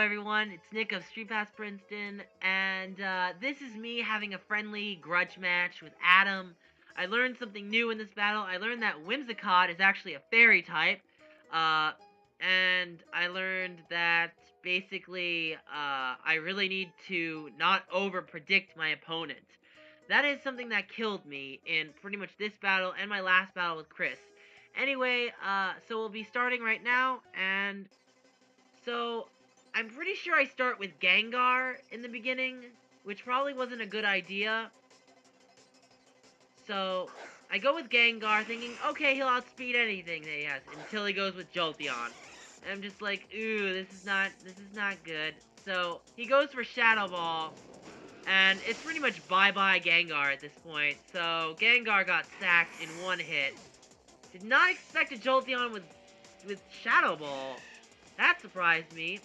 everyone, it's Nick of StreetPass Princeton, and this is me having a friendly grudge match with Adam. I learned something new in this battle. I learned that Whimsicott is actually a fairy type, uh, and I learned that basically I really need to not over-predict my opponent. That is something that killed me in pretty much this battle and my last battle with Chris. Anyway, so we'll be starting right now, and so, I'm pretty sure I start with Gengar in the beginning, which probably wasn't a good idea. So, I go with Gengar thinking, okay, he'll outspeed anything that he has, until he goes with Jolteon. And I'm just like, ooh, this is not good. So, he goes for Shadow Ball, and it's pretty much bye-bye Gengar at this point. So, Gengar got sacked in one hit. Did not expect a Jolteon with Shadow Ball. That surprised me.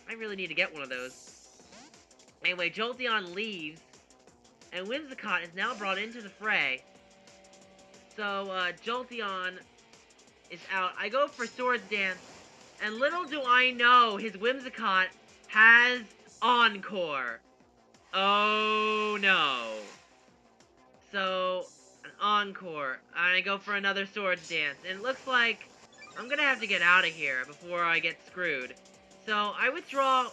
I really need to get one of those. Anyway, Jolteon leaves, and Whimsicott is now brought into the fray. So, Jolteon is out. I go for Swords Dance, and little do I know, his Whimsicott has Encore. Oh no. So, an Encore. I go for another Swords Dance, and it looks like I'm gonna have to get out of here before I get screwed. So, I withdraw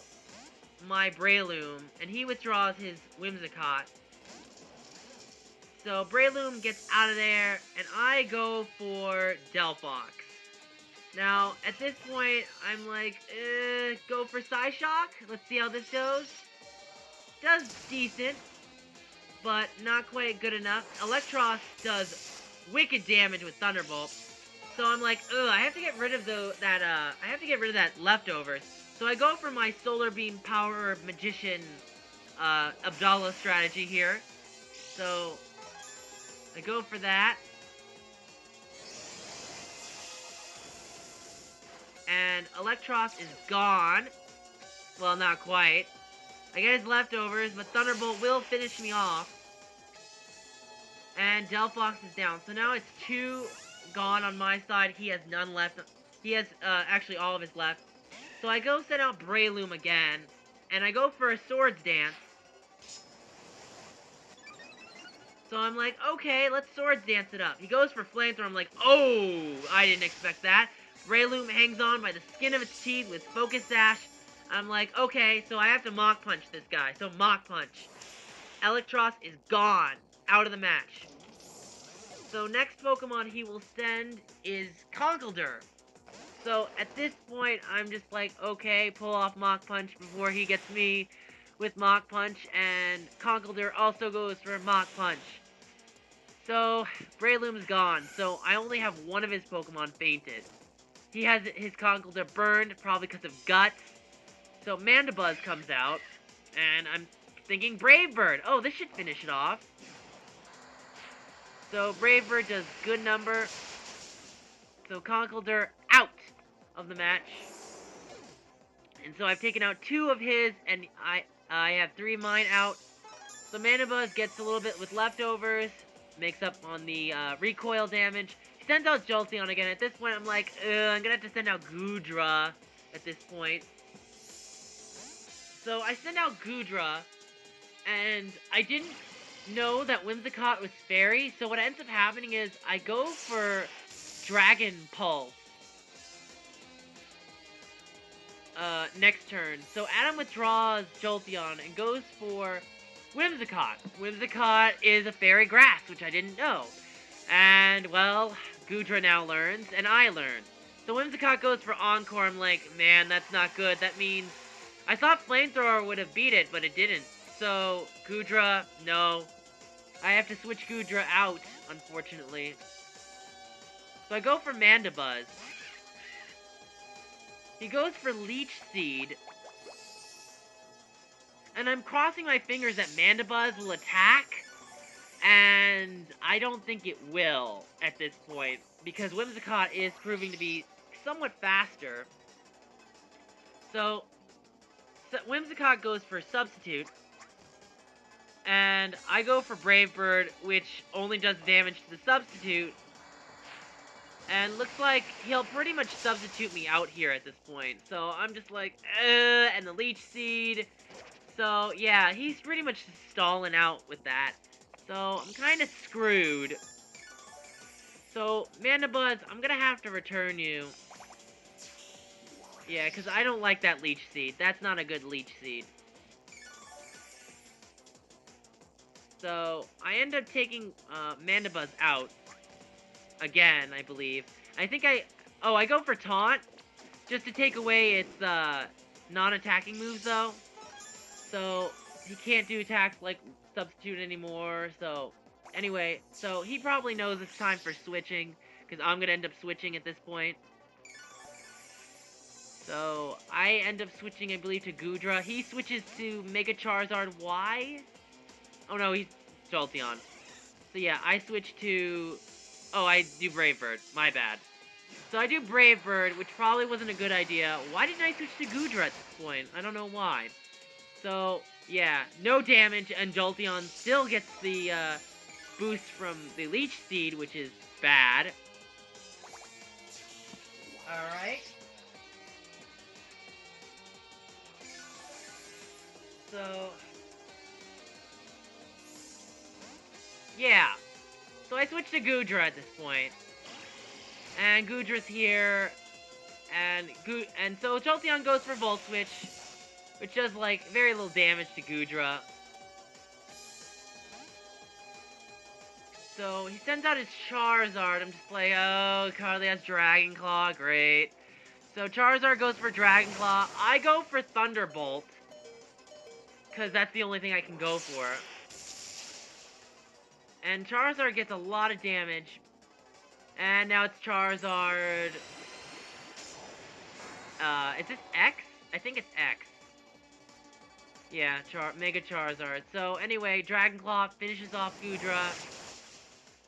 my Breloom, and he withdraws his Whimsicott. So Breloom gets out of there, and I go for Delphox. Now, at this point, I'm like, go for Psyshock. Let's see how this goes. Does decent, but not quite good enough. Electros does wicked damage with Thunderbolt. So I'm like, I have to get rid of that leftovers. So I go for my Solar Beam Power Magician Abdallah strategy here. So I go for that. And Electros is gone. Well, not quite. I get his leftovers, but Thunderbolt will finish me off. And Delphox is down. So now it's 2 gone on my side. He has none left. He has actually all of his left. So I go send out Breloom again, and I go for a Swords Dance. So I'm like, okay, let's Swords Dance it up. He goes for Flamethrower. I'm like, oh, I didn't expect that. Breloom hangs on by the skin of its teeth with Focus Sash. I'm like, okay, so I have to Mach Punch this guy. So Mach Punch. Electros is gone. Out of the match. So next Pokemon he will send is Conkeldurr. So at this point, I'm just like, okay, pull off Mach Punch before he gets me with Mach Punch, and Conkeldurr also goes for Mach Punch. So, Breloom's gone, so I only have one of his Pokemon fainted. He has his Conkeldurr burned, probably because of Guts. So Mandibuzz comes out, and I'm thinking Brave Bird. Oh, this should finish it off. So Brave Bird does good number. So Conkeldurr out of the match. And so I've taken out 2 of his, and I have 3 of mine out. So Mandibuzz gets a little bit with leftovers, makes up on the recoil damage. He sends out Jolteon again. At this point, I'm like, I'm gonna have to send out Goodra at this point. So I send out Goodra, and I didn't know that Whimsicott was fairy, so what ends up happening is I go for Dragon Pulse. Next turn. So Adam withdraws Jolteon and goes for Whimsicott. Whimsicott is a fairy grass, which I didn't know. And, well, Goodra now learns, and I learn. So Whimsicott goes for Encore. I'm like, man, that's not good. That means I thought Flamethrower would have beat it, but it didn't. So, Goodra, no. I have to switch Goodra out, unfortunately. So I go for Mandibuzz. He goes for Leech Seed. And I'm crossing my fingers that Mandibuzz will attack. And I don't think it will at this point. Because Whimsicott is proving to be somewhat faster. So Whimsicott goes for Substitute. And I go for Brave Bird, which only does damage to the Substitute. And looks like he'll pretty much substitute me out here at this point. So I'm just like, and the Leech Seed. So yeah, he's pretty much just stalling out with that. So I'm kind of screwed. So, Mandibuzz, I'm gonna have to return you. Yeah, because I don't like that Leech Seed. That's not a good Leech Seed. So, I end up taking Mandibuzz out. Again, I believe. I think oh, I go for Taunt. Just to take away its non-attacking moves, though. So, he can't do attacks like Substitute anymore. So, anyway. So, he probably knows it's time for switching. Because I'm gonna end up switching at this point. So, I end up switching, I believe, to Goodra. He switches to Mega Charizard Y. Oh no, he's Jolteon. So yeah, I switch to... Oh, I do Brave Bird. My bad. So I do Brave Bird, which probably wasn't a good idea. Why didn't I switch to Goodra at this point? I don't know why. So, yeah, no damage, and Jolteon still gets the boost from the Leech Seed, which is bad. Alright. So... Yeah. So I switched to Goodra at this point. And Goodra's here. And so Jolteon goes for Volt Switch, which does, like, very little damage to Goodra. So he sends out his Charizard. I'm just like, oh, Carly has Dragon Claw. Great. So Charizard goes for Dragon Claw. I go for Thunderbolt. Because that's the only thing I can go for. And Charizard gets a lot of damage. And now it's Charizard. Is this X? I think it's X. Yeah, Mega Charizard. So anyway, Dragon Claw finishes off Goodra.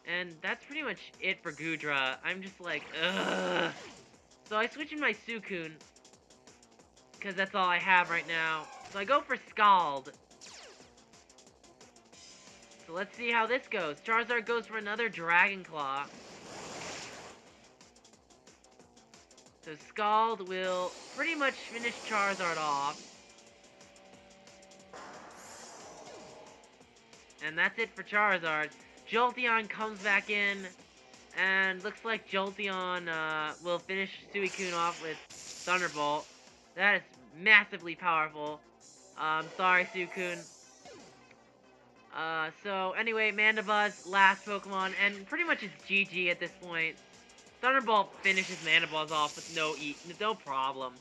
And that's pretty much it for Goodra. I'm just like, ugh. So I switch in my Suicune. Because that's all I have right now. So I go for Scald. So let's see how this goes. Charizard goes for another Dragon Claw. So Scald will pretty much finish Charizard off. And that's it for Charizard. Jolteon comes back in. And looks like Jolteon will finish Suicune off with Thunderbolt. That is massively powerful. Sorry, Suicune. So anyway, Mandibuzz, last Pokemon, and pretty much it's GG at this point. Thunderbolt finishes Mandibuzz off with no problem.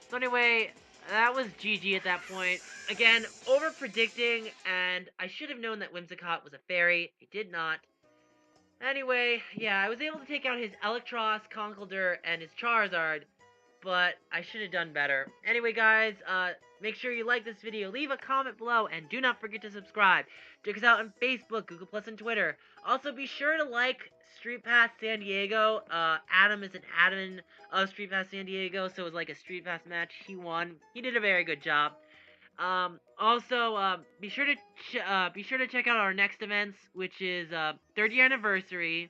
So anyway, that was GG at that point. Again, over-predicting, and I should have known that Whimsicott was a fairy. I did not. Anyway, yeah, I was able to take out his Electros, Conkeldurr, and his Charizard, but I should have done better. Anyway, guys, make sure you like this video, leave a comment below, and do not forget to subscribe. Check us out on Facebook, Google+, and Twitter. Also, be sure to like StreetPass San Diego. Adam is an admin of StreetPass San Diego, so it was like a StreetPass match. He won. He did a very good job. Also, be sure to check out our next events, which is 3rd year anniversary,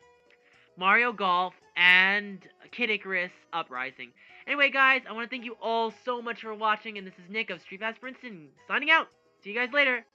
Mario Golf, and Kid Icarus Uprising. Anyway, guys, I want to thank you all so much for watching, and this is Nick of StreetPass Princeton signing out. See you guys later.